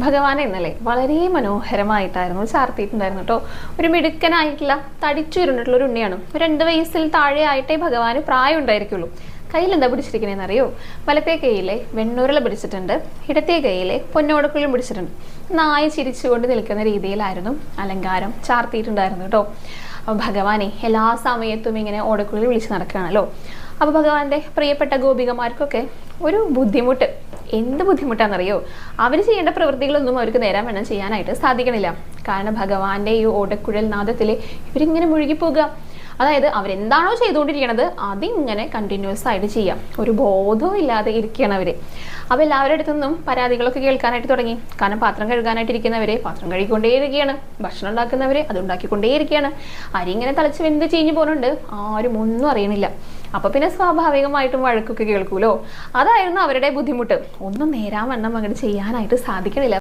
ഭഗവാനെ ഇന്നലെ വളരെ മനോഹരമായിട്ടായിരുന്നു ചാർത്തിയിട്ടുണ്ടായിരുന്നു കേട്ടോ. ഒരു മിടുക്കനായിട്ടുള്ള തടിച്ചുരുണ്ടിട്ടുള്ള ഒരു ഉണ്ണിയാണ്. 2 വയസ്സിൽ താഴെ ആയിട്ടേ ഭഗവാന് പ്രായം ഉണ്ടായിരിക്കുള്ളൂ. കയ്യിൽ എന്താ പിടിച്ചിരിക്കണേന്ന് അറിയോ? വലത്തെ കൈയിലെ വെണ്ണൂരല പിടിച്ചിട്ടുണ്ട്, ഇടത്തെ കൈയിലെ പൊന്നോടക്കുള്ളിൽ പിടിച്ചിട്ടുണ്ട്. നായ ചിരിച്ചുകൊണ്ട് നിൽക്കുന്ന രീതിയിലായിരുന്നു അലങ്കാരം ചാർത്തിയിട്ടുണ്ടായിരുന്നു കേട്ടോ. അപ്പൊ ഭഗവാനെ എല്ലാ സമയത്തും ഇങ്ങനെ ഓടക്കുള്ളിൽ വിളിച്ച് നടക്കുകയാണല്ലോ. അപ്പൊ ഭഗവാന്റെ പ്രിയപ്പെട്ട ഗോപികമാർക്കൊക്കെ ഒരു ബുദ്ധിമുട്ട്. എന്ത് ബുദ്ധിമുട്ടാണെന്നറിയോ? അവർ ചെയ്യേണ്ട പ്രവൃത്തികളൊന്നും അവർക്ക് നേരാൻ വേണം ചെയ്യാനായിട്ട് സാധിക്കണില്ല. കാരണം ഭഗവാന്റെ ഈ ഓടക്കുഴൽ നാദത്തിൽ ഇവരിങ്ങനെ മുഴുകിപ്പോകുക. അതായത് അവരെന്താണോ ചെയ്തുകൊണ്ടിരിക്കണത് അതിങ്ങനെ കണ്ടിന്യൂസ് ആയിട്ട് ചെയ്യാം. ഒരു ബോധവും ഇല്ലാതെ ഇരിക്കുകയാണ് അവര്. അപ്പോൾ എല്ലാവരുടെ അടുത്തു നിന്നും പരാതികളൊക്കെ കേൾക്കാനായിട്ട് തുടങ്ങി. കാരണം പാത്രം കഴുകാനായിട്ട് ഇരിക്കുന്നവരെ പാത്രം കഴുകിക്കൊണ്ടേയിരിക്കുകയാണ്, ഭക്ഷണം ഉണ്ടാക്കുന്നവരെ അത് ഉണ്ടാക്കിക്കൊണ്ടേയിരിക്കുകയാണ്. അരി ഇങ്ങനെ തിളച്ച് വെന്ത് ചീഞ്ഞു പോകുന്നുണ്ട്, ആരും ഒന്നും അറിയണില്ല. അപ്പൊ പിന്നെ സ്വാഭാവികമായിട്ടും വഴക്കൊക്കെ കേൾക്കൂലോ. അതായിരുന്നു അവരുടെ ബുദ്ധിമുട്ട്. ഒന്നും നേരാൻ വണ്ണം അങ്ങോട്ട് ചെയ്യാനായിട്ട് സാധിക്കണില്ല.